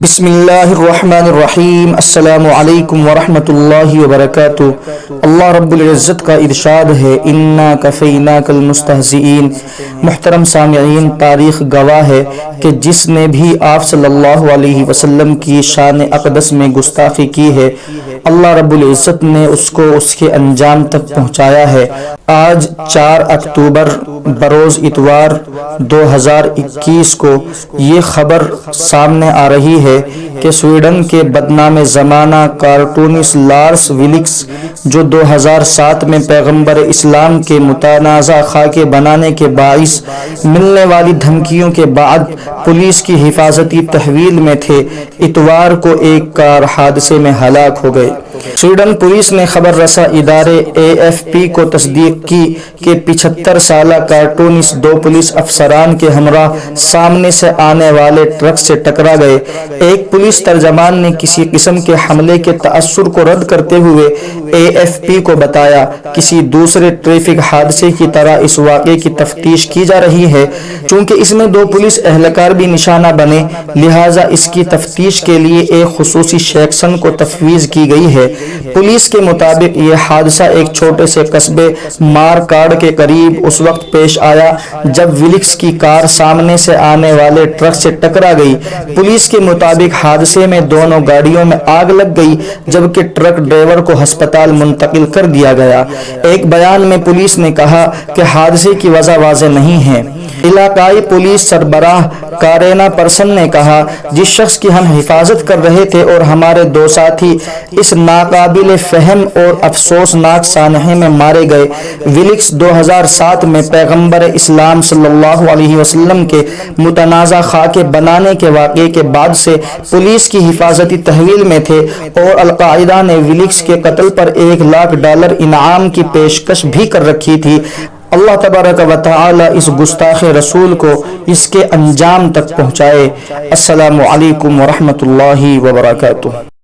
بسم اللہ الرحمن الرحیم۔ السلام علیکم ورحمۃ اللہ وبرکاتہ۔ اللہ رب العزت کا ارشاد ہے، انا کفیناک المستہزئین۔ محترم سامعین، تاریخ گواہ ہے کہ جس نے بھی آپ صلی اللہ علیہ وسلم کی شان اقدس میں گستاخی کی ہے، اللہ رب العزت نے اس کو اس کے انجام تک پہنچایا ہے۔ آج 4 اکتوبر بروز اتوار 2021 کو یہ خبر سامنے آ رہی ہے کہ سویڈن کے بدنام زمانہ کارٹونسٹ لارس ویلکس، جو 2007 میں پیغمبر اسلام کے متنازع خاکے بنانے کے باعث ملنے والی دھمکیوں کے بعد پولیس کی حفاظتی تحویل میں تھے، اتوار کو ایک کار حادثے میں ہلاک ہو گئے۔ سویڈن پولیس نے خبر رساں ادارے AFP کو تصدیق کی کہ 75 سالہ کارٹونسٹ 2 پولیس افسران کے ہمراہ سامنے سے آنے والے ٹرک سے ٹکرا گئے۔ ایک پولیس ترجمان نے کسی قسم کے حملے کے تاثر کو رد کرتے ہوئے AFP کو بتایا، کسی دوسرے ٹریفک حادثے کی طرح اس واقعے کی تفتیش کی جا رہی ہے۔ چونکہ اس میں 2 پولیس اہلکار بھی نشانہ بنے، لہٰذا اس کی تفتیش کے لیے ایک خصوصی سیکشن کو تفویض کی گئی ہے۔ پولیس کے مطابق یہ حادثہ ایک چھوٹے سے قصبے مارکاڈ کے قریب اس وقت پیش آیا جب ویلکس کی کار سامنے سے آنے والے ٹرک سے ٹکرا گئی۔ پولیس کے مطابق حادثے میں دونوں گاڑیوں میں آگ لگ گئی، جبکہ ٹرک ڈرائیور کو ہسپتال منتقل کر دیا گیا۔ ایک بیان میں پولیس نے کہا کہ حادثے کی وجہ واضح نہیں ہے۔ علاقائی پولیس سربراہ کارینا پرسن نے کہا، جس شخص کی ہم حفاظت کر رہے تھے اور ہمارے 2 ساتھی اس ناقابل فہم اور افسوسناک سانحے میں مارے گئے۔ ویلکس 2007 میں پیغمبر اسلام صلی اللہ علیہ وسلم کے متنازع خاکے بنانے کے واقعے کے بعد سے پولیس کی حفاظتی تحویل میں تھے اور القاعدہ نے ویلکس کے قتل پر $1,00,000 انعام کی پیشکش بھی کر رکھی تھی۔ اللہ تبارک و تعالی اس گستاخ رسول کو اس کے انجام تک پہنچائے۔ السلام علیکم ورحمۃ اللہ وبرکاتہ۔